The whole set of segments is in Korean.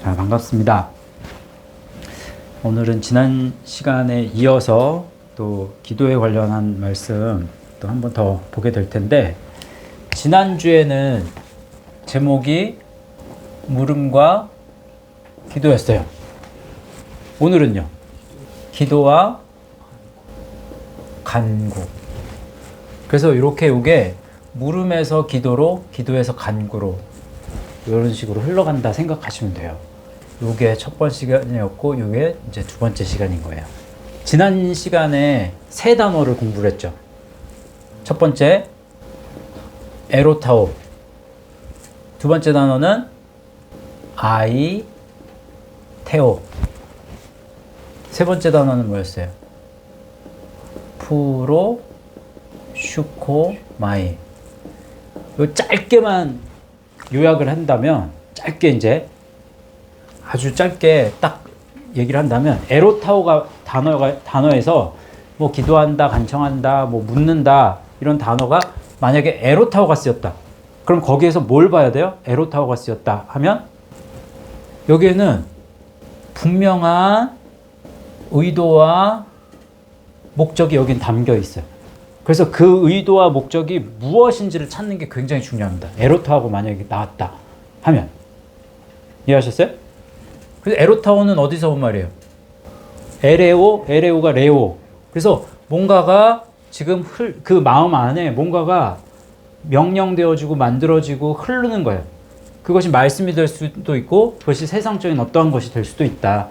자, 반갑습니다. 오늘은 지난 시간에 이어서 또 기도에 관련한 말씀 또 한 번 더 보게 될 텐데, 지난주에는 제목이 물음과 기도였어요. 오늘은요, 기도와 간구. 그래서 이렇게 요게 물음에서 기도로, 기도에서 간구로 이런 식으로 흘러간다 생각하시면 돼요. 요게 첫 번째 시간이었고, 요게 이제 두 번째 시간인 거예요. 지난 시간에 세 단어를 공부를 했죠. 첫 번째, 에로타오. 두 번째 단어는 아이, 테오. 세 번째 단어는 뭐였어요? 프로, 슈코, 마이. 요 짧게만 요약을 한다면, 짧게 이제 아주 짧게 딱 얘기를 한다면, 에로타오가 단어에서 뭐 기도한다, 간청한다, 뭐 묻는다 이런 단어가 만약에 에로타오가 쓰였다. 그럼 거기에서 뭘 봐야 돼요? 에로타오가 쓰였다 하면 여기에는 분명한 의도와 목적이 여긴 담겨 있어요. 그래서 그 의도와 목적이 무엇인지를 찾는 게 굉장히 중요합니다. 에로타오가 만약에 나왔다 하면. 이해하셨어요? 그래서 에로타오는 어디서 온 말이에요? 에레오가 레오. 그래서 뭔가가 지금 그 마음 안에 뭔가가 명령되어지고 만들어지고 흐르는 거예요. 그것이 말씀이 될 수도 있고, 그것이 세상적인 어떠한 것이 될 수도 있다.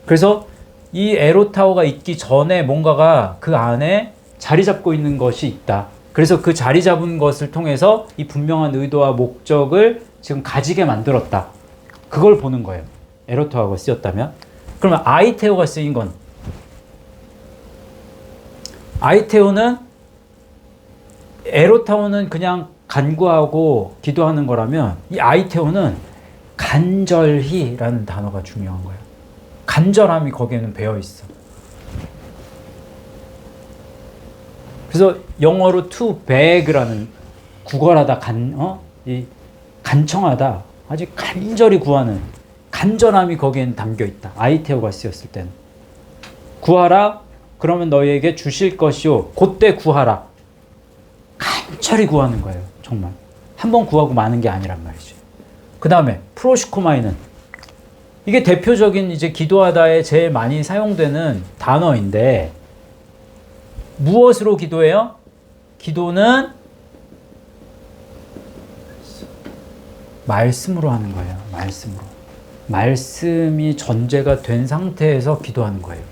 그래서 이 에로타오가 있기 전에 뭔가가 그 안에 자리 잡고 있는 것이 있다. 그래서 그 자리 잡은 것을 통해서 이 분명한 의도와 목적을 지금 가지게 만들었다. 그걸 보는 거예요. 에로타오가 쓰였다면. 그러면 아이테오가 쓰인 건, 아이테오는, 에로타오는 그냥 간구하고 기도하는 거라면, 이 아이테오는 간절히라는 단어가 중요한 거예요. 간절함이 거기에는 배어 있어. 그래서 영어로 to beg라는, 구걸하다, 간청하다, 아주 간절히 구하는 간절함이 거기에는 담겨 있다. 아이테오가 쓰였을 때는. 구하라, 그러면 너희에게 주실 것이요. 그때 구하라. 간절히 구하는 거예요. 정말. 한 번 구하고 마는 게 아니란 말이죠. 그 다음에 프로시코마이는, 이게 대표적인 이제 기도하다에 제일 많이 사용되는 단어인데, 무엇으로 기도해요? 기도는 말씀으로 하는 거예요. 말씀으로. 말씀이 전제가 된 상태에서 기도하는 거예요.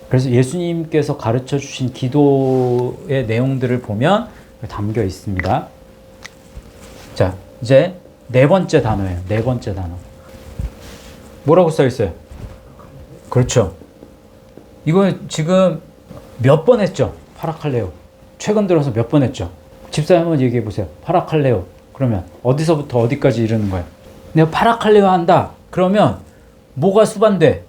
그래서 예수님께서 가르쳐 주신 기도의 내용들을 보면 담겨 있습니다. 자, 이제 네 번째 단어예요. 네 번째 단어. 뭐라고 써 있어요? 그렇죠. 이거 지금 몇 번 했죠? 파라칼레오. 최근 들어서 몇 번 했죠? 집사님 한번 얘기해 보세요. 파라칼레오. 그러면 어디서부터 어디까지 이르는 거예요? 내가 파라칼레오 한다. 그러면 뭐가 수반돼?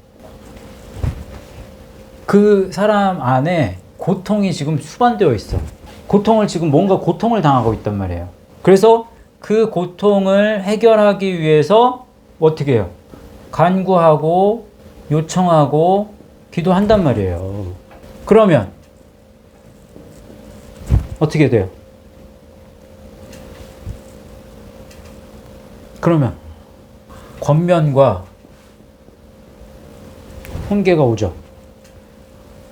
그 사람 안에 고통이 지금 수반되어 있어. 고통을 지금 뭔가 고통을 당하고 있단 말이에요. 그래서 그 고통을 해결하기 위해서 어떻게 해요? 간구하고 요청하고 기도한단 말이에요. 그러면 어떻게 돼요? 그러면 권면과 훈계가 오죠.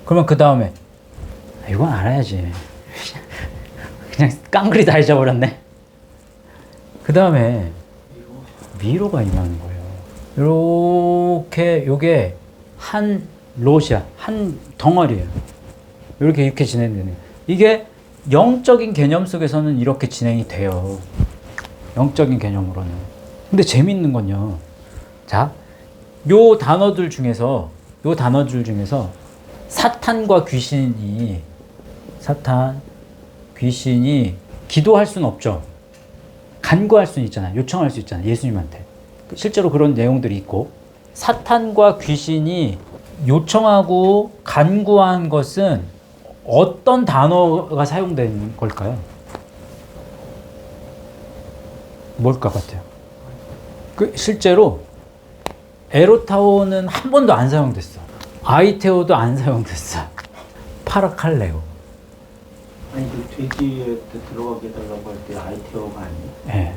그러면 그 다음에 이건 알아야지. 그냥 깡그리 다 잊어버렸네. 그 다음에 위로가 임하는 거예요. 이렇게 요게 한 롯이야. 한 덩어리예요. 이렇게 진행되네요. 이게 영적인 개념 속에서는 이렇게 진행이 돼요. 영적인 개념으로는. 근데 재밌는 건요. 자, 요 단어들 중에서 사탄과 귀신이 기도할 수는 없죠. 간구할 수는 있잖아요. 요청할 수 있잖아요. 예수님한테. 실제로 그런 내용들이 있고, 사탄과 귀신이 요청하고 간구한 것은 어떤 단어가 사용된 걸까요? 뭘 것 같아요? 실제로 에로타오는 한 번도 안 사용됐어. 아이테오도 안 사용됐어. 파라칼레오. 아니 그 돼지한테 들어가게 해달라고 할 때 아이테오가 아니에요? 네.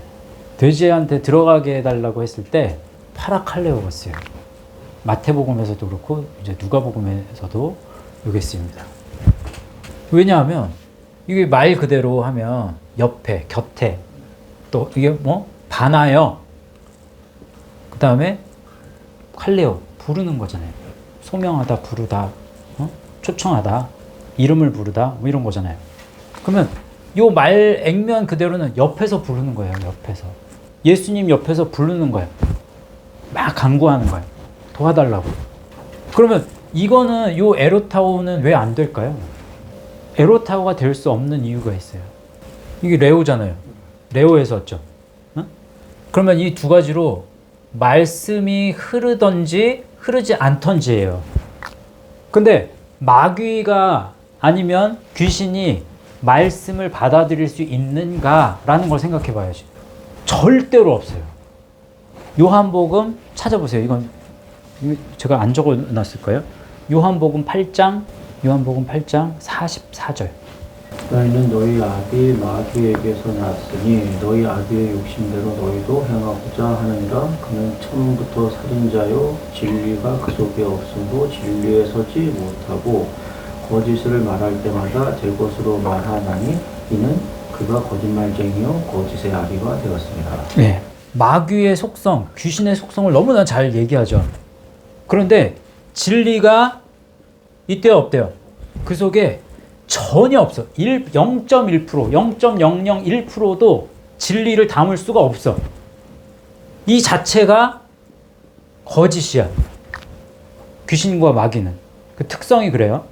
돼지한테 들어가게 해달라고 했을 때 파라칼레오가 쓰여요. 마태복음에서도 그렇고 이제 누가복음에서도 이게 쓰입니다. 왜냐하면 이게 말 그대로 하면 옆에, 곁에, 또 이게 뭐 반하여, 그 다음에 칼레오 부르는 거잖아요. 소명하다, 부르다, 초청하다, 이름을 부르다, 뭐 이런 거잖아요. 그러면 요 말 액면 그대로는 옆에서 부르는 거예요. 옆에서 예수님 옆에서 부르는 거예요. 막 간구하는 거예요. 도와달라고. 그러면 이거는 요 에로타오는 왜 안 될까요? 에로타오가 될 수 없는 이유가 있어요. 이게 레오잖아요. 레오에서 왔죠. 그러면 이 두 가지로 말씀이 흐르던지 흐르지 않던지예요. 근데 마귀가 아니면 귀신이 말씀을 받아들일 수 있는가라는 걸 생각해 봐야지. 절대로 없어요. 요한복음 찾아보세요. 이건 제가 안 적어놨을 거예요. 요한복음 8장 44절. 너희는 너희 아비 마귀에게서 났으니 너희 아비의 욕심대로 너희도 행하고자 하느니라. 그는 처음부터 살인자요 진리가 그 속에 없음도 진리에 서지 못하고 거짓을 말할 때마다 제 것으로 말하나니 이는 그가 거짓말쟁이요 거짓의 아비가 되었습니다. 네. 마귀의 속성, 귀신의 속성을 너무나 잘 얘기하죠. 그런데 진리가 있대요, 없대요? 그 속에 전혀 없어. 0.1%, 0.001%도 진리를 담을 수가 없어. 이 자체가 거짓이야. 귀신과 마귀는. 그 특성이 그래요.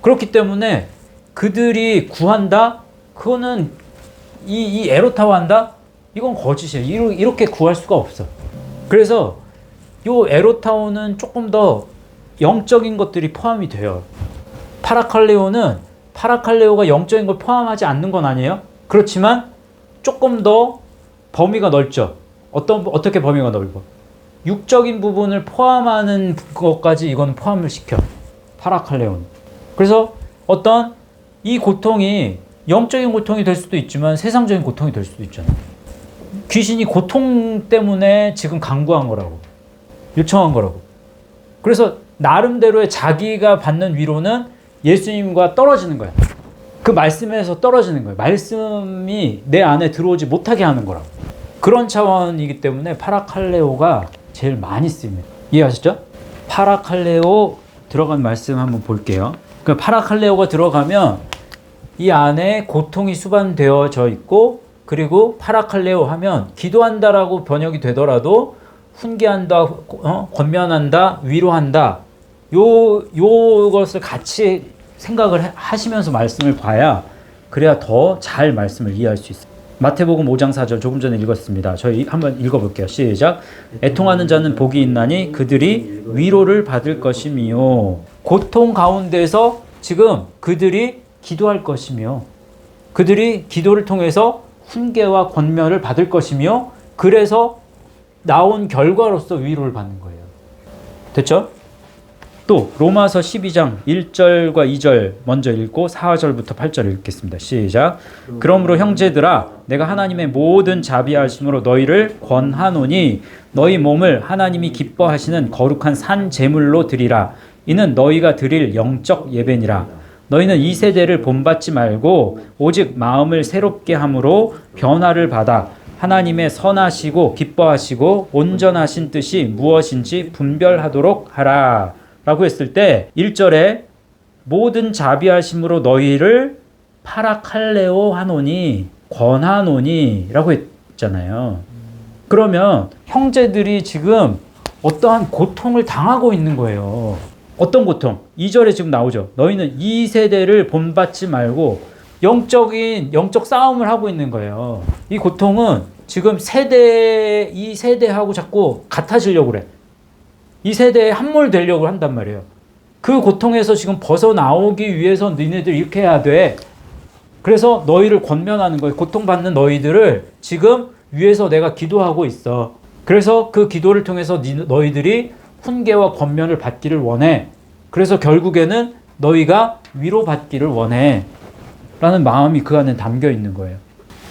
그렇기 때문에 그들이 구한다? 그거는 이 에로타와 한다? 이건 거짓이에요. 이렇게 구할 수가 없어. 그래서 요 에로타오는 조금 더 영적인 것들이 포함이 돼요. 파라칼레오가 영적인 걸 포함하지 않는 건 아니에요. 그렇지만 조금 더 범위가 넓죠. 어떻게 범위가 넓어? 육적인 부분을 포함하는 것까지 이건 포함을 시켜. 파라칼레오는. 그래서 어떤 이 고통이 영적인 고통이 될 수도 있지만 세상적인 고통이 될 수도 있잖아요. 귀신이 고통 때문에 지금 간구한 거라고. 요청한 거라고. 그래서 나름대로의 자기가 받는 위로는 예수님과 떨어지는 거야. 그 말씀에서 떨어지는 거예요. 말씀이 내 안에 들어오지 못하게 하는 거라고. 그런 차원이기 때문에 파라칼레오가 제일 많이 쓰입니다. 이해하시죠? 파라칼레오 들어간 말씀 한번 볼게요. 그 파라칼레오가 들어가면 이 안에 고통이 수반되어져 있고, 그리고 파라칼레오 하면 기도한다라고 번역이 되더라도 훈계한다, 권면한다, 위로한다, 요것을 같이 생각을 하시면서 말씀을 봐야, 그래야 더 잘 말씀을 이해할 수 있어요. 마태복음 5장 4절 조금 전에 읽었습니다. 저희 한번 읽어볼게요. 시작. 애통하는 자는 복이 있나니 그들이 위로를 받을 것이며, 고통 가운데서 지금 그들이 기도할 것이며, 그들이 기도를 통해서 훈계와 권면을 받을 것이며, 그래서 나온 결과로서 위로를 받는 거예요. 됐죠? 또 로마서 12장 1절과 2절 먼저 읽고 4절부터 8절 읽겠습니다. 시작. 그러므로 형제들아 내가 하나님의 모든 자비하심으로 너희를 권하노니 너희 몸을 하나님이 기뻐하시는 거룩한 산 제물로 드리라. 이는 너희가 드릴 영적 예배니라. 너희는 이 세대를 본받지 말고 오직 마음을 새롭게 함으로 변화를 받아 하나님의 선하시고 기뻐하시고 온전하신 뜻이 무엇인지 분별하도록 하라. 라고 했을 때 1절에 모든 자비하심으로 너희를 파라칼레오 하노니 권하노니 라고 했잖아요. 그러면 형제들이 지금 어떠한 고통을 당하고 있는 거예요. 어떤 고통? 2절에 지금 나오죠. 너희는 이 세대를 본받지 말고 영적 싸움을 하고 있는 거예요. 이 고통은 지금 이 세대하고 자꾸 같아지려고 그래. 이 세대에 함몰되려고 한단 말이에요. 그 고통에서 지금 벗어나오기 위해서 너희들 이렇게 해야 돼. 그래서 너희를 권면하는 거예요. 고통받는 너희들을 지금 위에서 내가 기도하고 있어. 그래서 그 기도를 통해서 너희들이 훈계와 권면을 받기를 원해. 그래서 결국에는 너희가 위로받기를 원해. 라는 마음이 그 안에 담겨 있는 거예요.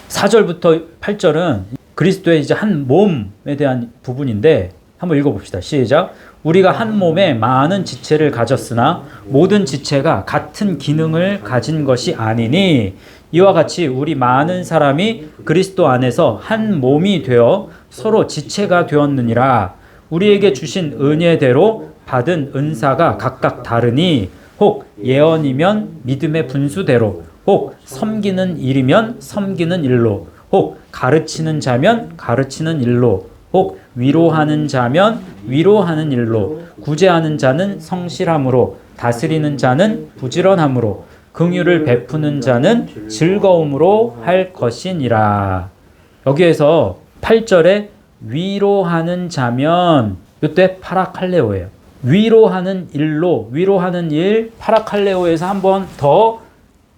4절부터 8절은 그리스도의 이제 한 몸에 대한 부분인데 한번 읽어봅시다. 시작. 우리가 한 몸에 많은 지체를 가졌으나 모든 지체가 같은 기능을 가진 것이 아니니 이와 같이 우리 많은 사람이 그리스도 안에서 한 몸이 되어 서로 지체가 되었느니라. 우리에게 주신 은혜대로 받은 은사가 각각 다르니 혹 예언이면 믿음의 분수대로 혹 섬기는 일이면 섬기는 일로 혹 가르치는 자면 가르치는 일로 혹 위로하는 자면 위로하는 일로 구제하는 자는 성실함으로 다스리는 자는 부지런함으로 긍휼을 베푸는 자는 즐거움으로 할 것이니라. 여기에서 8절에 위로하는 자면 이때 파라칼레오예요. 위로하는 일로 위로하는 일 파라칼레오에서 한 번 더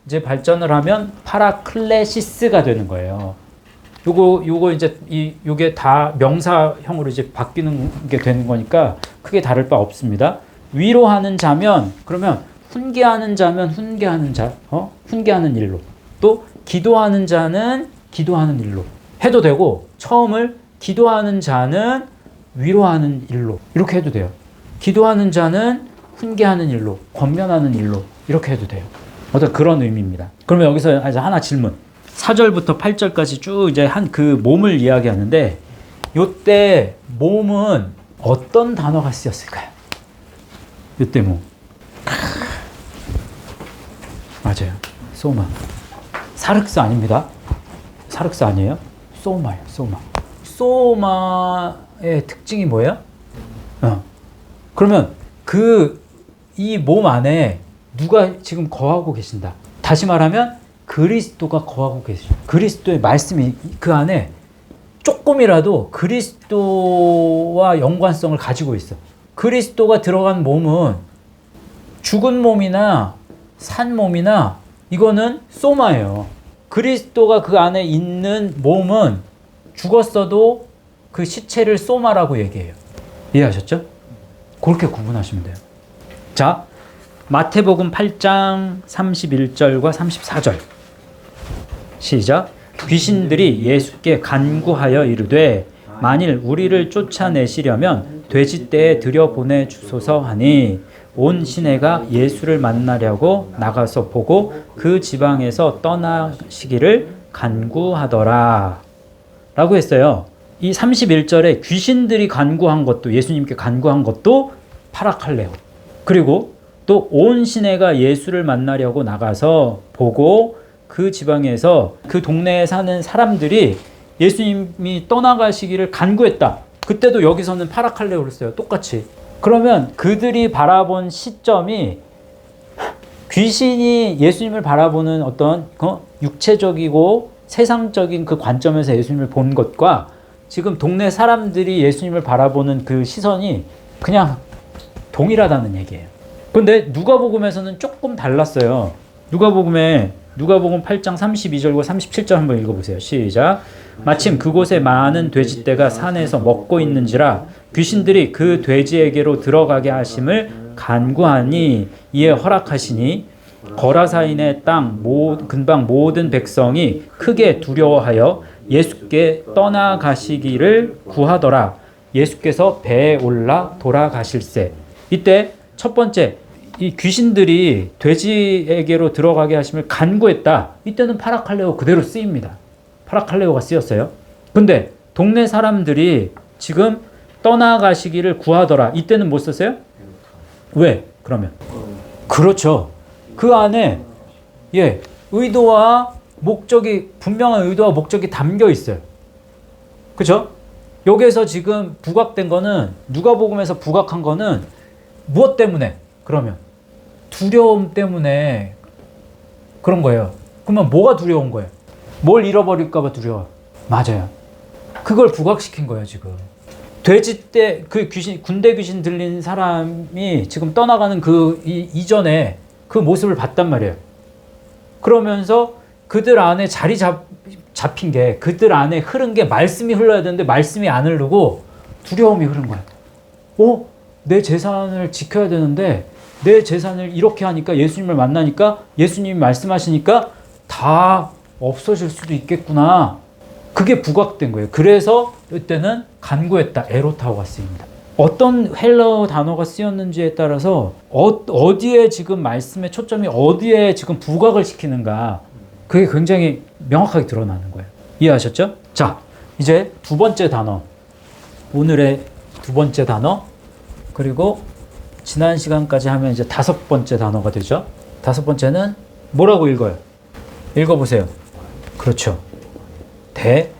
이제 발전을 하면 파라클레시스가 되는 거예요. 요거 이제 요게 다 명사형으로 이제 바뀌는 게 되는 거니까 크게 다를 바 없습니다. 위로하는 자면 그러면 훈계하는 자면 훈계하는 자, 훈계하는 일로 또 기도하는 자는 기도하는 일로 해도 되고 처음을 기도하는 자는 위로하는 일로 이렇게 해도 돼요. 기도하는 자는 훈계하는 일로 권면하는 일로 이렇게 해도 돼요. 어떤 그런 의미입니다. 그러면 여기서 하나 질문. 4절부터 8절까지 쭉 이제 한 그 몸을 이야기하는데 요때 몸은 어떤 단어가 쓰였을까요? 요때 몸. 맞아요. 소마. 사륵스 아닙니다. 사륵스 아니에요. 소마예요. 소마. 소마의 특징이 뭐예요? 그러면 이 몸 안에 누가 지금 거하고 계신다. 다시 말하면 그리스도가 거하고 계시죠. 그리스도의 말씀이 그 안에 조금이라도 그리스도와 연관성을 가지고 있어. 그리스도가 들어간 몸은 죽은 몸이나 산 몸이나 이거는 소마예요. 그리스도가 그 안에 있는 몸은 죽었어도 그 시체를 소마라고 얘기해요. 이해하셨죠? 그렇게 구분하시면 돼요. 자, 마태복음 8장 31절과 34절 시작. 귀신들이 예수께 간구하여 이르되 만일 우리를 쫓아내시려면 돼지떼에 들여보내 주소서 하니 온 시내가 예수를 만나려고 나가서 보고 그 지방에서 떠나시기를 간구하더라 라고 했어요. 이 31절에 귀신들이 간구한 것도 예수님께 간구한 것도 파라칼레오. 그리고 또 온 시내가 예수를 만나려고 나가서 보고 그 지방에서 그 동네에 사는 사람들이 예수님이 떠나가시기를 간구했다. 그때도 여기서는 파라칼레오를 써요. 똑같이. 그러면 그들이 바라본 시점이 귀신이 예수님을 바라보는 어떤 육체적이고 세상적인 그 관점에서 예수님을 본 것과 지금 동네 사람들이 예수님을 바라보는 그 시선이 그냥 동일하다는 얘기예요. 근데 누가복음에서는 조금 달랐어요. 누가복음 8장 32절과 37절 한번 읽어보세요. 시작. 마침 그곳에 많은 돼지떼가 산에서 먹고 있는지라 귀신들이 그 돼지에게로 들어가게 하심을 간구하니 이에 허락하시니 거라사인의 땅 근방 모든 백성이 크게 두려워하여 예수께 떠나가시기를 구하더라. 예수께서 배에 올라 돌아가실세. 이때 첫 번째 이 귀신들이 돼지에게로 들어가게 하심을 간구했다. 이때는 파라칼레오 그대로 쓰입니다. 파라칼레오가 쓰였어요. 근데 동네 사람들이 지금 떠나가시기를 구하더라. 이때는 못 썼어요? 왜? 그러면 그렇죠. 그 안에 의도와 목적이 분명한 의도와 목적이 담겨 있어요. 그렇죠? 여기에서 지금 부각된 거는 누가복음에서 부각한 거는 무엇 때문에? 그러면 두려움 때문에 그런 거예요. 그러면 뭐가 두려운 거예요? 뭘 잃어버릴까 봐 두려워. 맞아요. 그걸 부각시킨 거예요, 지금. 돼지떼 그 귀신 군대 귀신 들린 사람이 지금 떠나가는 그 이전에 그 모습을 봤단 말이에요. 그러면서 그들 안에 자리 잡힌 게 그들 안에 흐른 게 말씀이 흘러야 되는데 말씀이 안 흐르고 두려움이 흐른 거야. 내 재산을 지켜야 되는데 내 재산을 이렇게 하니까 예수님을 만나니까 예수님이 말씀하시니까 다 없어질 수도 있겠구나. 그게 부각된 거예요. 그래서 이때는 간구했다. 에로타오가 쓰입니다. 어떤 헬라어 단어가 쓰였는지에 따라서 어디에 지금 말씀의 초점이 어디에 지금 부각을 시키는가 그게 굉장히 명확하게 드러나는 거예요. 이해하셨죠? 자, 이제 두 번째 단어. 오늘의 두 번째 단어. 그리고 지난 시간까지 하면 이제 다섯 번째 단어가 되죠. 다섯 번째는 뭐라고 읽어요? 읽어보세요. 그렇죠. 데오마이.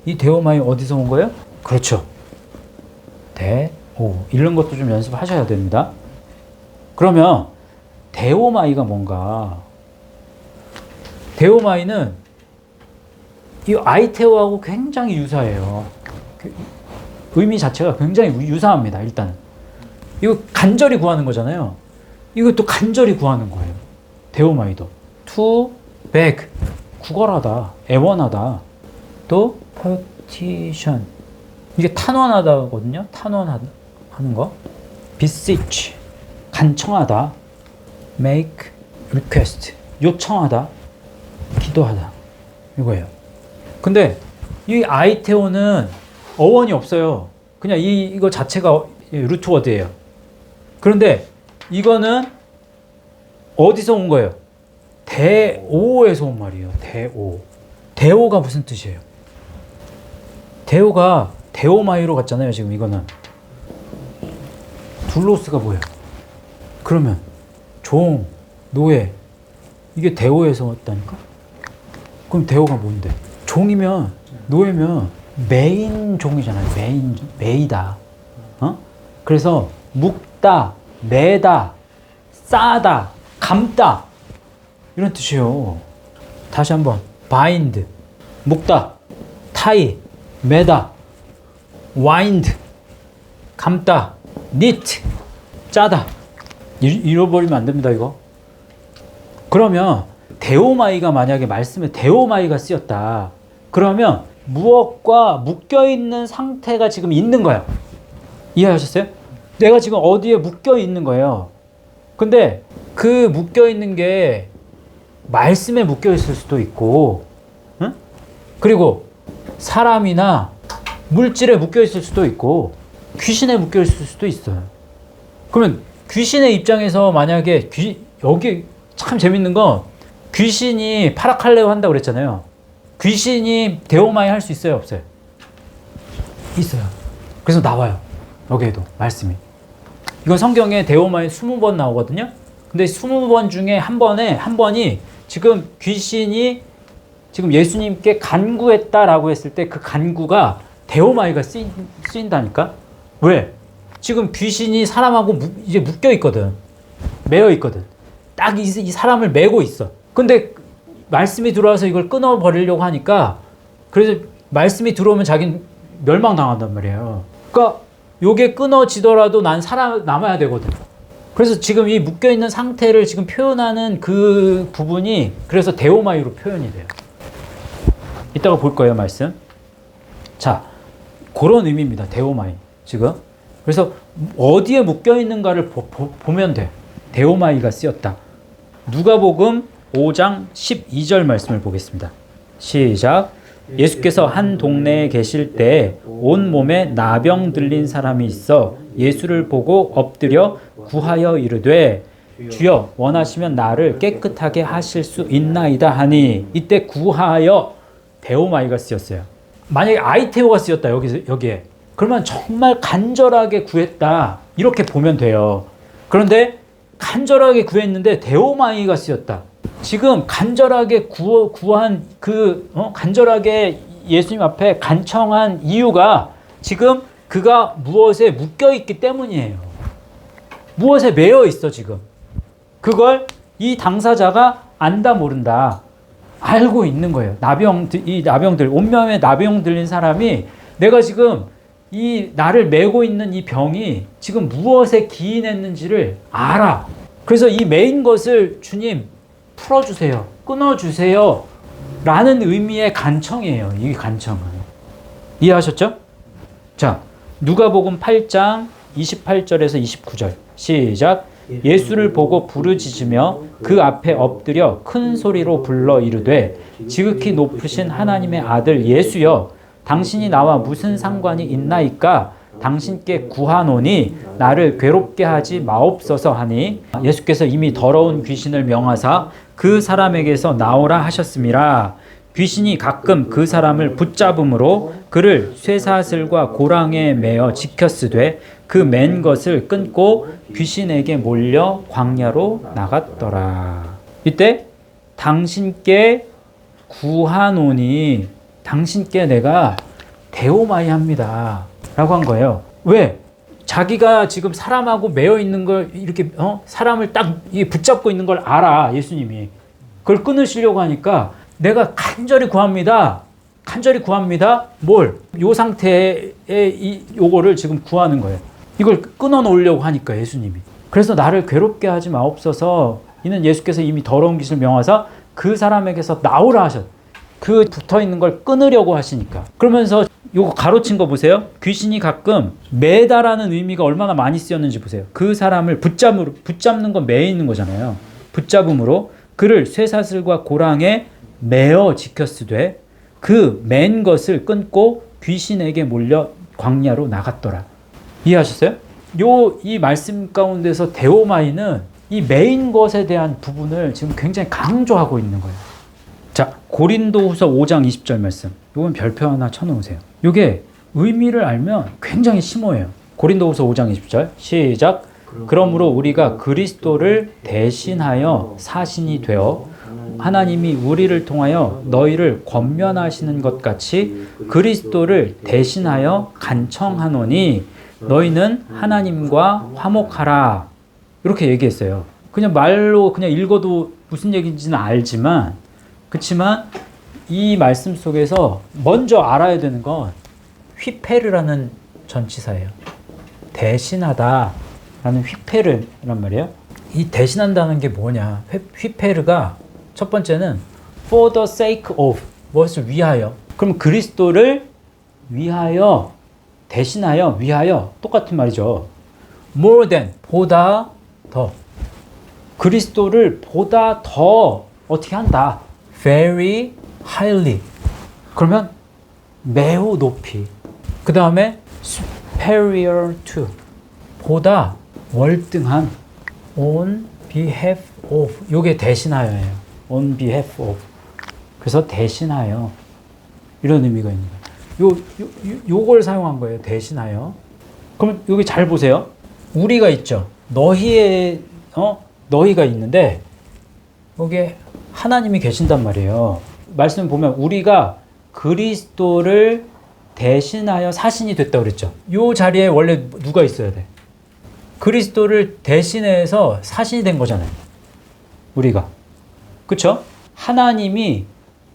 이 데오마이 어디서 온 거예요? 그렇죠. 읽는 것도 좀 연습하셔야 됩니다. 그러면 데오마이가 뭔가? 데오마이는 이 아이테오하고 굉장히 유사해요. 의미 자체가 굉장히 유사합니다. 일단 이거 간절히 구하는 거잖아요. 이것도 간절히 구하는 거예요. 데오마이도 to beg 구걸하다, 애원하다. 또 petition 이게 탄원하다거든요. 탄원하는 거. beseech 간청하다. make request 요청하다, 기도하다 이거예요. 근데 이 아이테오는 어원이 없어요. 그냥 이거 자체가 루트워드예요. 그런데 이거는 어디서 온 거예요? 데오에서 온 말이에요. 데오. 데오가 무슨 뜻이에요? 데오가 데오마이로 갔잖아요. 지금 이거는 둘로스가 뭐예요? 그러면 종, 노예 이게 데오에서 왔다니까? 그럼 데오가 뭔데? 종이면 노예면 메인 종이잖아요. 메이다. 그래서 묶다, 매다, 싸다, 감다 이런 뜻이에요. 다시 한번 bind 묶다, tie 매다, wind 감다, knit 짜다. 잃어버리면 안 됩니다. 이거. 그러면 데오마이가 만약에 말씀에 데오마이가 쓰였다. 그러면 무엇과 묶여있는 상태가 지금 있는 거예요. 이해하셨어요? 내가 지금 어디에 묶여있는 거예요. 근데 그 묶여있는 게 말씀에 묶여있을 수도 있고, 응? 그리고 사람이나 물질에 묶여있을 수도 있고, 귀신에 묶여있을 수도 있어요. 그러면 귀신의 입장에서 만약에 여기 참 재밌는 건 귀신이 파라칼레오 한다고 그랬잖아요. 귀신이 데오마이 할 수 있어요, 없어요? 있어요. 그래서 나와요. 여기에도 말씀이. 이건 성경에 데오마이 20번 나오거든요. 근데 20번 중에 한 번이 지금 귀신이 지금 예수님께 간구했다라고 했을 때 그 간구가 데오마이가 쓰인다니까? 왜? 지금 귀신이 사람하고 이제 묶여 있거든. 매여 있거든. 딱 이 사람을 매고 있어. 근데 말씀이 들어와서 이걸 끊어버리려고 하니까 그래서 말씀이 들어오면 자기는 멸망당한단 말이에요. 그러니까 요게 끊어지더라도 난 살아남아야 되거든. 그래서 지금 이 묶여있는 상태를 지금 표현하는 그 부분이 그래서 데오마이로 표현이 돼요. 이따가 볼 거예요, 말씀. 자, 그런 의미입니다. 데오마이. 지금. 그래서 어디에 묶여있는가를 보면 돼. 데오마이가 쓰였다. 누가복음 5장 12절 말씀을 보겠습니다. 시작. 예수께서 한 동네에 계실 때 온몸에 나병 들린 사람이 있어 예수를 보고 엎드려 구하여 이르되 주여 원하시면 나를 깨끗하게 하실 수 있나이다 하니 이때 구하여 데오마이가 쓰였어요. 만약에 아이테오가 쓰였다 여기에 그러면 정말 간절하게 구했다 이렇게 보면 돼요. 그런데 간절하게 구했는데 데오마이가 쓰였다. 지금 간절하게 구한 간절하게 예수님 앞에 간청한 이유가 지금 그가 무엇에 묶여 있기 때문이에요. 무엇에 매여 있어 지금. 그걸 이 당사자가 안다 모른다 알고 있는 거예요. 이 나병들 온몸에 나병 들린 사람이 내가 지금 이 나를 메고 있는 이 병이 지금 무엇에 기인했는지를 알아. 그래서 이 메인 것을 주님 풀어주세요. 끊어주세요 라는 의미의 간청이에요. 이 간청은. 이해하셨죠? 자, 누가복음 8장 28절에서 29절 시작. 예수를 보고 부르짖으며 그 앞에 엎드려 큰 소리로 불러 이르되 지극히 높으신 하나님의 아들 예수여 당신이 나와 무슨 상관이 있나이까 당신께 구하노니 나를 괴롭게 하지 마옵소서 하니 예수께서 이미 더러운 귀신을 명하사 그 사람에게서 나오라 하셨음이라. 귀신이 가끔 그 사람을 붙잡음으로 그를 쇠사슬과 고랑에 매어 지켰으되 그 맨 것을 끊고 귀신에게 몰려 광야로 나갔더라. 이때 당신께 구하노니 당신께 내가 데오마이합니다 라고 한 거예요. 왜? 자기가 지금 사람하고 매여 있는 걸 이렇게 사람을 딱 붙잡고 있는 걸 알아. 예수님이 그걸 끊으시려고 하니까 내가 간절히 구합니다. 간절히 구합니다. 뭘? 요 상태에 요거를 지금 구하는 거예요. 이걸 끊어 놓으려고 하니까 예수님이. 그래서 나를 괴롭게 하지 마옵소서. 이는 예수께서 이미 더러운 귀신을 명하사 그 사람에게서 나오라 하셨. 그 붙어 있는 걸 끊으려고 하시니까. 그러면서 요거 가로친 거 보세요. 귀신이 가끔 매다라는 의미가 얼마나 많이 쓰였는지 보세요. 그 사람을 붙잡는 건 매 있는 거잖아요. 붙잡음으로 그를 쇠사슬과 고랑에 매어 지켰으되 그 맨 것을 끊고 귀신에게 몰려 광야로 나갔더라. 이해하셨어요? 이 말씀 가운데서 데오마이는 이 매인 것에 대한 부분을 지금 굉장히 강조하고 있는 거예요. 자, 고린도후서 5장 20절 말씀. 이건 별표 하나 쳐놓으세요. 이게 의미를 알면 굉장히 심오해요. 고린도후서 5장 20절 시작. 그러므로 우리가 그리스도를 대신하여 사신이 되어 하나님이 우리를 통하여 너희를 권면하시는 것 같이 그리스도를 대신하여 간청하노니 너희는 하나님과 화목하라. 이렇게 얘기했어요. 그냥 말로 그냥 읽어도 무슨 얘기인지는 알지만 그렇지만 이 말씀 속에서 먼저 알아야 되는 건 휘페르라는 전치사예요. 대신하다 라는 휘페르란 말이에요. 이 대신한다는 게 뭐냐. 휘페르가 첫 번째는 for the sake of, 무엇을 위하여. 그럼 그리스도를 위하여, 대신하여, 위하여 똑같은 말이죠. more than, 보다 더. 그리스도를 보다 더 어떻게 한다. very highly. 그러면 매우 높이. 그 다음에 superior to. 보다 월등한 on behalf of. 요게 대신하여예요. on behalf of. 그래서 대신하여. 이런 의미가 있는 거예요. 요걸 사용한 거예요. 대신하여. 그럼 여기 잘 보세요. 우리가 있죠. 너희가 있는데 여기에 하나님이 계신단 말이에요. 말씀 보면 우리가 그리스도를 대신하여 사신이 됐다고 그랬죠. 요 자리에 원래 누가 있어야 돼? 그리스도를 대신해서 사신이 된 거잖아요. 우리가. 그쵸? 하나님이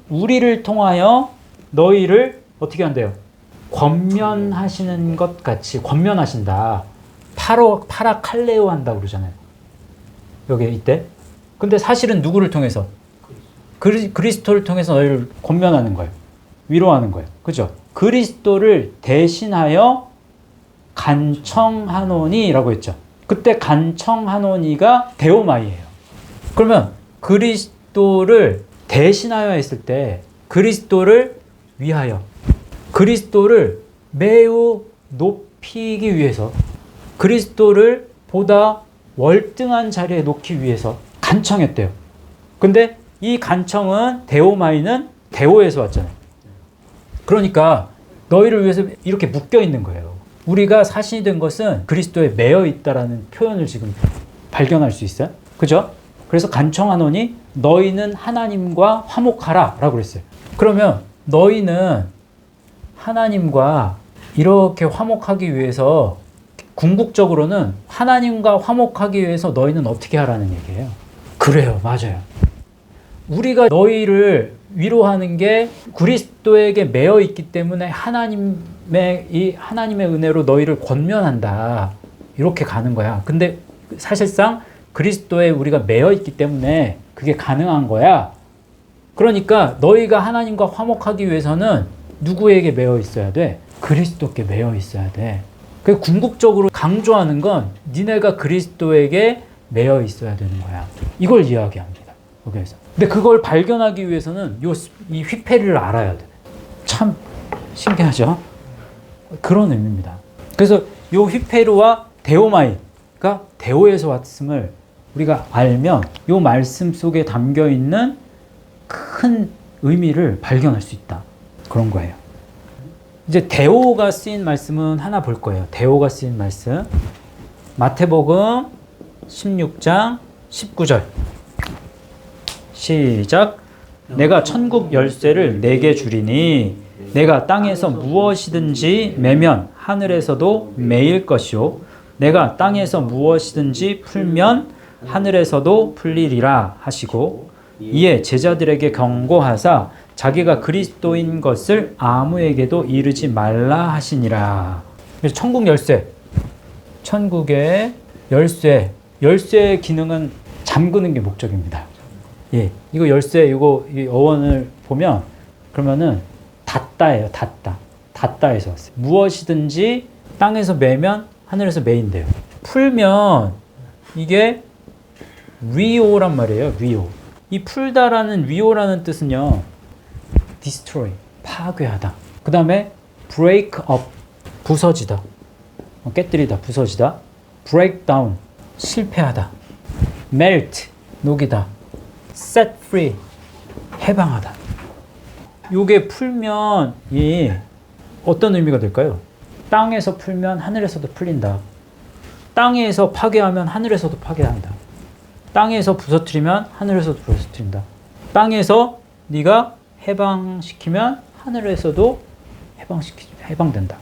우리를 통하여 너희를 어떻게 한대요? 권면하시는 것 같이 권면하신다. 파라칼레오 한다고 그러잖아요. 여기 이때. 근데 사실은 누구를 통해서? 그리스도를 통해서 너희를 권면하는 거예요. 위로하는 거예요. 그죠? 그리스도를 대신하여 간청하노니 라고 했죠. 그때 간청하노니가 데오마이예요. 그러면 그리스도를 대신하여 했을 때 그리스도를 위하여, 그리스도를 매우 높이기 위해서, 그리스도를 보다 월등한 자리에 놓기 위해서 간청했대요. 근데 이 간청은 데오마이는 데오에서 왔잖아요. 그러니까 너희를 위해서 이렇게 묶여 있는 거예요. 우리가 사신이 된 것은 그리스도에 매여 있다라는 표현을 지금 발견할 수 있어요. 그죠? 그래서 간청하노니 너희는 하나님과 화목하라 라고 그랬어요. 그러면 너희는 하나님과 이렇게 화목하기 위해서 궁극적으로는 하나님과 화목하기 위해서 너희는 어떻게 하라는 얘기예요. 그래요. 맞아요. 우리가 너희를 위로하는 게 그리스도에게 매여 있기 때문에 하나님의 은혜로 너희를 권면한다. 이렇게 가는 거야. 근데 사실상 그리스도에 우리가 매여 있기 때문에 그게 가능한 거야. 그러니까 너희가 하나님과 화목하기 위해서는 누구에게 매여 있어야 돼? 그리스도께 매여 있어야 돼. 그 궁극적으로 강조하는 건 니네가 그리스도에게 매여 있어야 되는 거야. 이걸 이야기합니다. 여기에서. 근데 그걸 발견하기 위해서는 이 휘페리를 알아야 돼. 참 신기하죠? 그런 의미입니다. 그래서 이 휘페르와 데오마이가 데오에서 왔음을 우리가 알면 이 말씀 속에 담겨 있는 큰 의미를 발견할 수 있다. 그런 거예요. 이제 데오가 쓰인 말씀은 하나 볼 거예요. 데오가 쓰인 말씀. 마태복음 16장 19절. 시작. 내가 천국 열쇠를 내게 주리니 내가 땅에서 무엇이든지 매면 하늘에서도 매일 것이요 내가 땅에서 무엇이든지 풀면 하늘에서도 풀리리라 하시고 이에 제자들에게 경고하사 자기가 그리스도인 것을 아무에게도 이르지 말라 하시니라. 그래서 천국 열쇠, 천국의 열쇠, 열쇠의 기능은 잠그는 게 목적입니다. 예, 이거 열쇠, 이거 이 어원을 보면 그러면은 닫다예요. 닫다, 닫다에서 왔어요. 무엇이든지 땅에서 매면 하늘에서 매인대요. 풀면 이게 위오란 말이에요. 위오. 이 풀다라는 위오라는 뜻은요, destroy, 파괴하다. 그 다음에 break up, 부서지다, 깨뜨리다, 부서지다. break down, 실패하다. melt, 녹이다. set free, 해방하다. 요게 풀면 이 어떤 의미가 될까요? 땅에서 풀면 하늘에서도 풀린다. 땅에서 파괴하면 하늘에서도 파괴한다. 땅에서 부서뜨리면 하늘에서도 부서뜨린다. 땅에서 네가 해방시키면 하늘에서도 해방된다.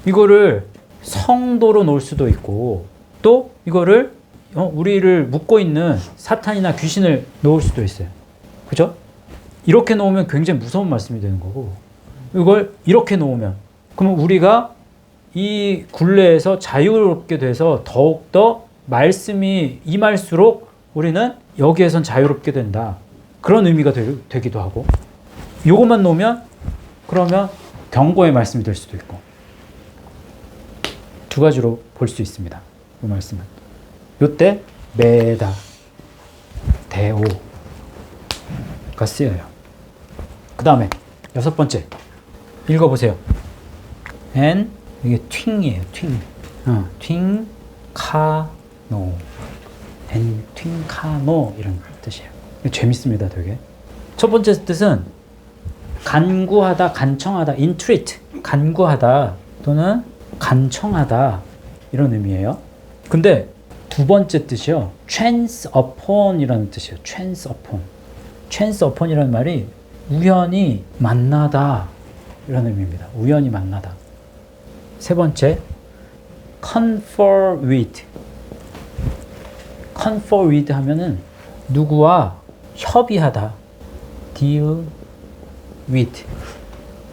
이거를 성도로 놓을 수도 있고 또 이거를 우리를 묶고 있는 사탄이나 귀신을 놓을 수도 있어요. 그죠? 이렇게 놓으면 굉장히 무서운 말씀이 되는 거고 이걸 이렇게 놓으면 그러면 우리가 이 굴레에서 자유롭게 돼서 더욱더 말씀이 임할수록 우리는 여기에선 자유롭게 된다. 그런 의미가 되기도 하고 요것만 놓으면 그러면 경고의 말씀이 될 수도 있고 두 가지로 볼 수 있습니다. 이 말씀은 요때 매다 데오가 쓰여요. 그 다음에 여섯 번째 읽어보세요. and 이게 튠이에요. 튠 카노 and 튠카노 이런 뜻이에요. 재밌습니다. 되게. 첫 번째 뜻은 간구하다, 간청하다, entreat, 간구하다 또는 간청하다 이런 의미예요. 근데 두 번째 뜻이요. chance upon 이라는 뜻이에요. chance upon. chance upon 이라는 말이 우연히 만나다 이런 의미입니다. 우연히 만나다. 세 번째 confer with. confer with 하면은 누구와 협의하다. deal with.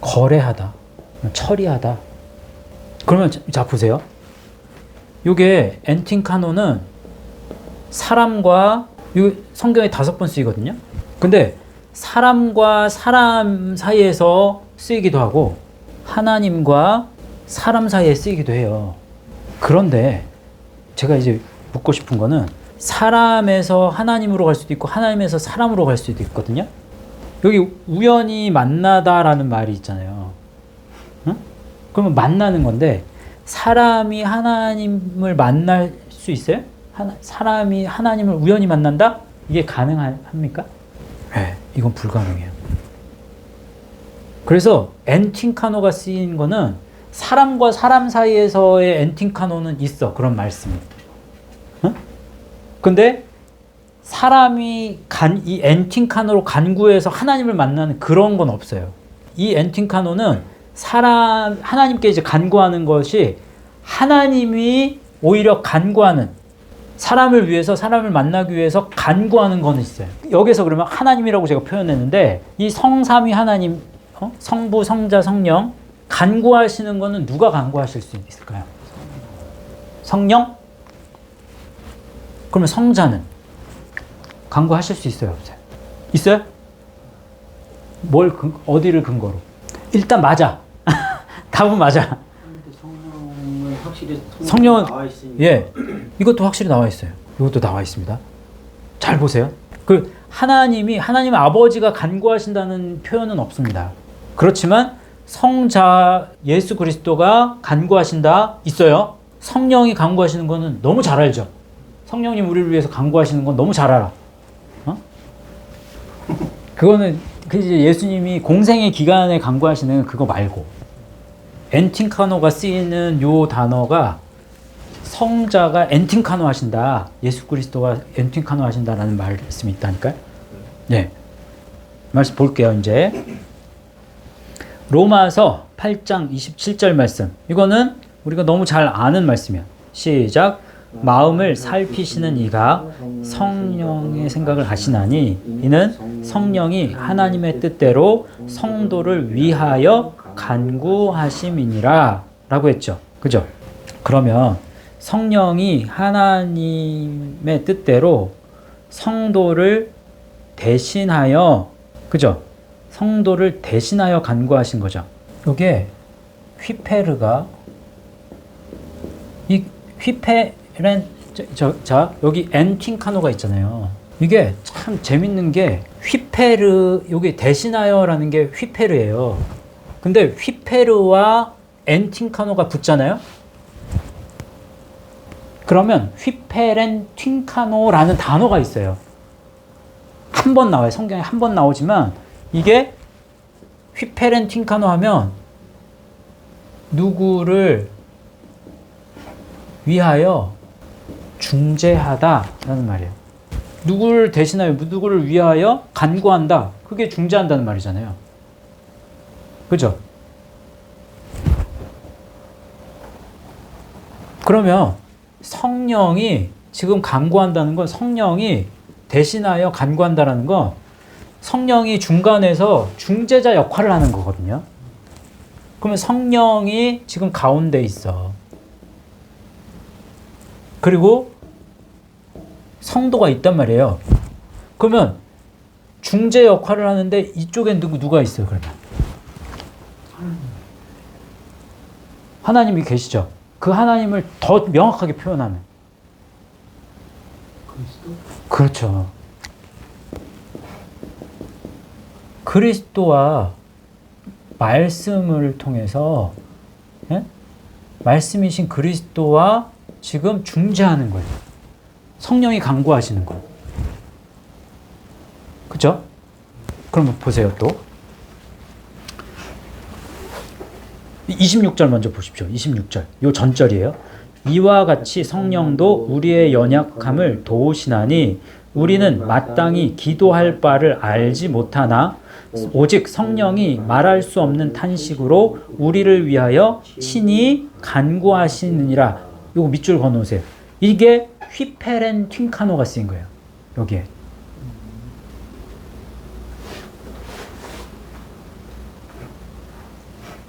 거래하다. 처리하다. 그러면 자 보세요. 요게 엔팅카노는 사람과 성경에 5번 쓰이거든요. 근데 사람과 사람 사이에서 쓰이기도 하고 하나님과 사람 사이에 쓰이기도 해요. 그런데 제가 이제 묻고 싶은 거는 사람에서 하나님으로 갈 수도 있고 하나님에서 사람으로 갈 수도 있거든요. 여기 우연히 만나다라는 말이 있잖아요. 응? 그러면 만나는 건데 사람이 하나님을 만날 수 있어요? 사람이 하나님을 우연히 만난다? 이게 가능합니까? 네, 이건 불가능해요. 그래서 엔팅카노가 쓰인 거는 사람과 사람 사이에서의 엔팅카노는 있어. 그런 말씀이. 응? 근데 사람이 이 엔팅카노로 간구해서 하나님을 만나는 그런 건 없어요. 이 엔팅카노는 하나님께 이제 간구하는 것이 하나님이 오히려 간구하는 사람을 위해서 사람을 만나기 위해서 간구하는 건 있어요. 여기서 그러면 하나님이라고 제가 표현했는데 이 성삼위 하나님, 성부, 성자, 성령 간구하시는 거는 누가 간구하실 수 있을까요? 성령? 그러면 성자는 간구하실 수 있어요, 없어요? 있어요? 어디를 근거로? 일단 맞아. 답은 맞아. 성령은 확실히 성령은 나와 있으니까. 예, 이것도 확실히 나와 있어요. 이것도 나와 있습니다. 잘 보세요. 그 하나님 아버지가 간구하신다는 표현은 없습니다. 그렇지만 성자 예수 그리스도가 간구하신다 있어요. 성령이 간구하시는 거는 너무 잘 알죠. 성령님 우리를 위해서 간구하시는 건 너무 잘 알아. 어? 그거는 그 이제 예수님이 공생의 기간에 간구하시는 그거 말고 엔팅카노가 쓰이는 요 단어가 성자가 엔팅카노 하신다. 예수 그리스도가 엔팅카노 하신다라는 말씀이 있다니까요. 네. 말씀 볼게요, 이제. 로마서 8장 27절 말씀. 이거는 우리가 너무 잘 아는 말씀이야. 시작. 마음을 살피시는 이가 성령의 생각을 하시나니 이는 성령이 하나님의 뜻대로 성도를 위하여 간구하심이니라 라고 했죠. 그죠? 그러면 성령이 하나님의 뜻대로 성도를 대신하여, 그죠? 성도를 대신하여 간구하신 거죠. 이게 휘페르가 이 휘페렌 자 여기 엔팅카노가 있잖아요. 이게 참 재밌는 게 휘페르 여기 대신하여라는 게 휘페르예요. 근데 휘페르와 엔팅카노가 붙잖아요. 그러면 휘페렌 팅카노라는 단어가 있어요. 한 번 나와요. 성경에 한 번 나오지만 이게 휘페렌 팅카노 하면 누구를 위하여 중재하다라는 말이에요. 누구를 대신하여 누구를 위하여 간구한다. 그게 중재한다는 말이잖아요. 그죠? 그러면 성령이 지금 간구한다는 건 성령이 대신하여 간구한다라는 건 성령이 중간에서 중재자 역할을 하는 거거든요. 그러면 성령이 지금 가운데 있어. 그리고 성도가 있단 말이에요. 그러면 중재 역할을 하는데 이쪽엔 누가 있어요, 그러면? 하나님이 계시죠. 그 하나님을 더 명확하게 표현하면. 그리스도? 그렇죠. 그리스도와 말씀을 통해서, 예? 말씀이신 그리스도와 지금 중재하는 거예요. 성령이 간구하시는 거예요. 그죠? 그럼 보세요, 또. 26절 먼저 보십시오. 26절. 요 전절이에요. 이와 같이 성령도 우리의 연약함을 도우시나니 우리는 마땅히 기도할 바를 알지 못하나 오직 성령이 말할 수 없는 탄식으로 우리를 위하여 친히 간구하시느니라. 요거 밑줄 그어놓으세요. 이게 휘페렌 튠카노가 쓰인 거예요. 여기에.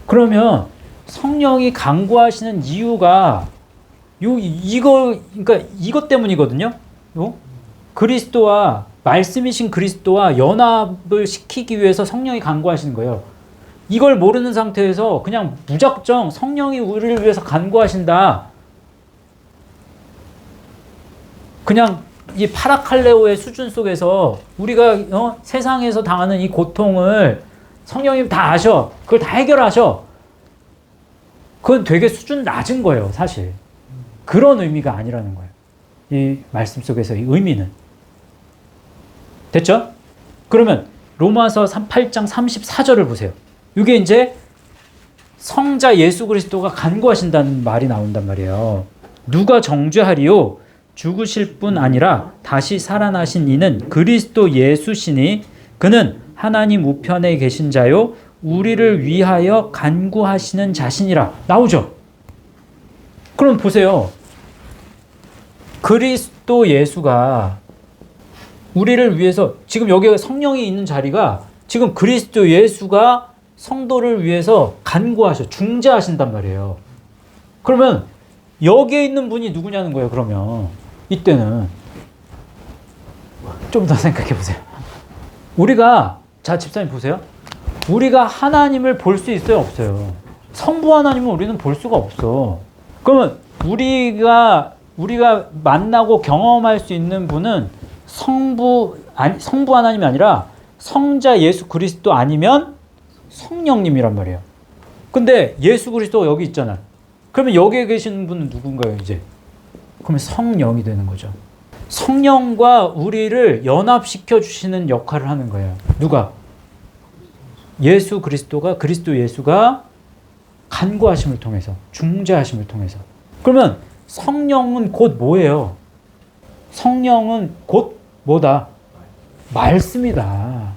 그러면 성령이 간구하시는 이유가 그러니까 이것 때문이거든요. 그리스도와 말씀이신 그리스도와 연합을 시키기 위해서 성령이 간구하시는 거예요. 이걸 모르는 상태에서 그냥 무작정 성령이 우리를 위해서 간구하신다. 그냥 이 파라칼레오의 수준 속에서 우리가 세상에서 당하는 이 고통을 성령님 다 아셔. 그걸 다 해결하셔. 그건 되게 수준 낮은 거예요, 사실. 그런 의미가 아니라는 거예요. 이 말씀 속에서 이 의미는. 됐죠? 그러면 로마서 8장 34절을 보세요. 이게 이제 성자 예수 그리스도가 간구하신다는 말이 나온단 말이에요. 누가 정죄하리요? 죽으실 뿐 아니라 다시 살아나신 이는 그리스도 예수시니 그는 하나님 우편에 계신 자요 우리를 위하여 간구하시는 자신이라. 나오죠? 그럼 보세요. 그리스도 예수가 우리를 위해서 지금 여기 성령이 있는 자리가 지금 그리스도 예수가 성도를 위해서 간구하셔 중재하신단 말이에요. 그러면 여기에 있는 분이 누구냐는 거예요. 그러면 이때는 좀 더 생각해 보세요. 우리가 자 집사님 보세요. 우리가 하나님을 볼 수 있어요, 없어요? 성부 하나님은 우리는 볼 수가 없어. 그러면 우리가 만나고 경험할 수 있는 분은 성부 하나님이 아니라 성자 예수 그리스도 아니면 성령님이란 말이에요. 근데 예수 그리스도가 여기 있잖아요. 그러면 여기에 계시는 분은 누군가요, 이제? 그러면 성령이 되는 거죠. 성령과 우리를 연합시켜 주시는 역할을 하는 거예요. 누가? 예수 그리스도가, 그리스도 예수가 간구하심을 통해서, 중재하심을 통해서. 그러면 성령은 곧 뭐예요? 성령은 곧 뭐다? 말씀이다.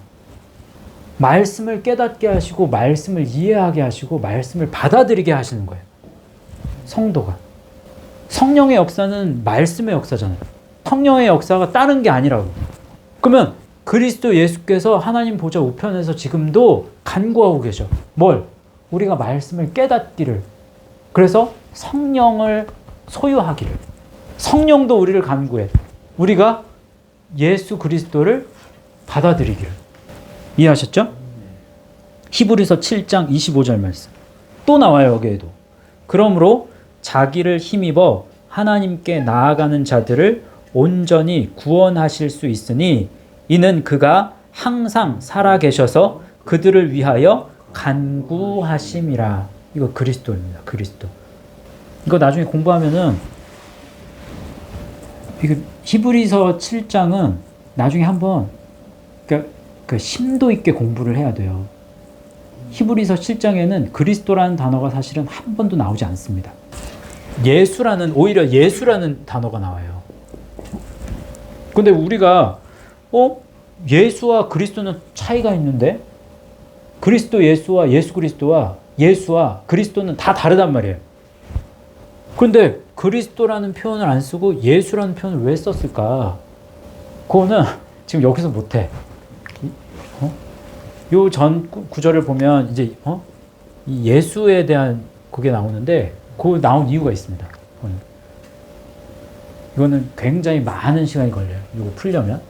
말씀을 깨닫게 하시고, 말씀을 이해하게 하시고, 말씀을 받아들이게 하시는 거예요. 성도가. 성령의 역사는 말씀의 역사잖아요. 성령의 역사가 다른 게 아니라고. 그러면 그리스도 예수께서 하나님 보좌 우편에서 지금도 간구하고 계셔. 뭘? 우리가 말씀을 깨닫기를. 그래서 성령을 소유하기를. 성령도 우리를 간구해. 우리가 예수 그리스도를 받아들이기를. 이해하셨죠? 히브리서 7장 25절 말씀. 또 나와요, 여기에도. 그러므로 자기를 힘입어 하나님께 나아가는 자들을 온전히 구원하실 수 있으니 이는 그가 항상 살아계셔서 그들을 위하여 간구하심이라. 이거 그리스도입니다. 그리스도. 이거 나중에 공부하면은 이거 히브리서 7장은 나중에 한번 그 심도 있게 공부를 해야 돼요. 히브리서 7장에는 그리스도라는 단어가 사실은 한 번도 나오지 않습니다. 오히려 예수라는 단어가 나와요. 근데 우리가 예수와 그리스도는 차이가 있는데 그리스도 예수와 예수 그리스도와 예수와 그리스도는 다 다르단 말이에요. 근데 그리스도라는 표현을 안 쓰고 예수라는 표현을 왜 썼을까? 그거는 지금 여기서 못해. 요 전 구절을 보면 이제 이 예수에 대한 그게 나오는데 그 나온 이유가 있습니다. 이거는 굉장히 많은 시간이 걸려요. 이거 풀려면.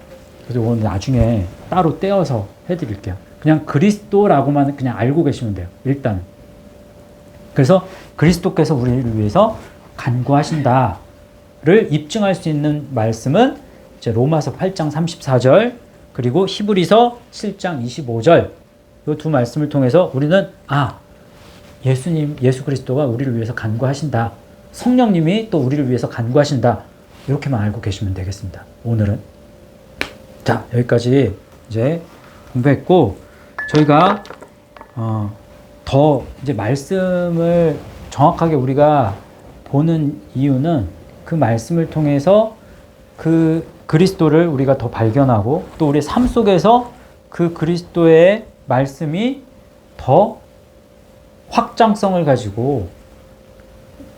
그래서 이건 나중에 따로 떼어서 해드릴게요. 그냥 그리스도라고만 그냥 알고 계시면 돼요. 일단. 그래서 그리스도께서 우리를 위해서 간구하신다를 입증할 수 있는 말씀은 이제 로마서 8장 34절 그리고 히브리서 7장 25절 이 두 말씀을 통해서 우리는 예수 그리스도가 우리를 위해서 간구하신다. 성령님이 또 우리를 위해서 간구하신다. 이렇게만 알고 계시면 되겠습니다. 오늘은. 자, 여기까지 이제 공부했고 저희가 더 이제 말씀을 정확하게 우리가 보는 이유는 그 말씀을 통해서 그 그리스도를 우리가 더 발견하고 또 우리 삶 속에서 그 그리스도의 말씀이 더 확장성을 가지고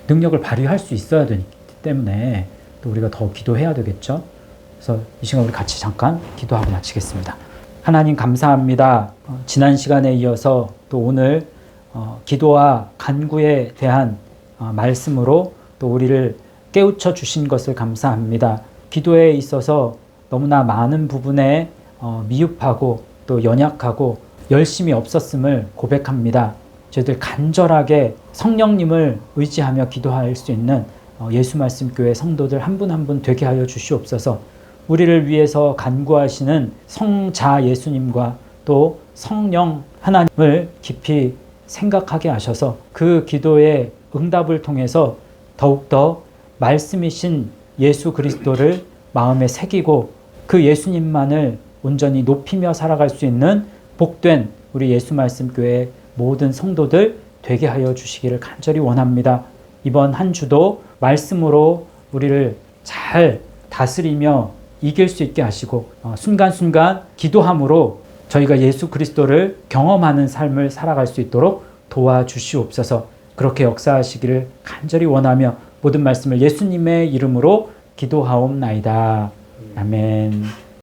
능력을 발휘할 수 있어야 되기 때문에 또 우리가 더 기도해야 되겠죠. 그래서 이 시간 우리 같이 잠깐 기도하고 마치겠습니다. 하나님 감사합니다. 지난 시간에 이어서 또 오늘 기도와 간구에 대한 말씀으로 또 우리를 깨우쳐 주신 것을 감사합니다. 기도에 있어서 너무나 많은 부분에 미흡하고 또 연약하고 열심이 없었음을 고백합니다. 저희들 간절하게 성령님을 의지하며 기도할 수 있는 예수 말씀 교회 성도들 한 분 한 분 되게 하여 주시옵소서. 우리를 위해서 간구하시는 성자 예수님과 또 성령 하나님을 깊이 생각하게 하셔서 그 기도의 응답을 통해서 더욱더 말씀이신 예수 그리스도를 마음에 새기고 그 예수님만을 온전히 높이며 살아갈 수 있는 복된 우리 예수 말씀 교회 모든 성도들 되게 하여 주시기를 간절히 원합니다. 이번 한 주도 말씀으로 우리를 잘 다스리며 이길 수 있게 하시고 순간순간 기도함으로 저희가 예수 그리스도를 경험하는 삶을 살아갈 수 있도록 도와주시옵소서. 그렇게 역사하시기를 간절히 원하며 모든 말씀을 예수님의 이름으로 기도하옵나이다. 아멘.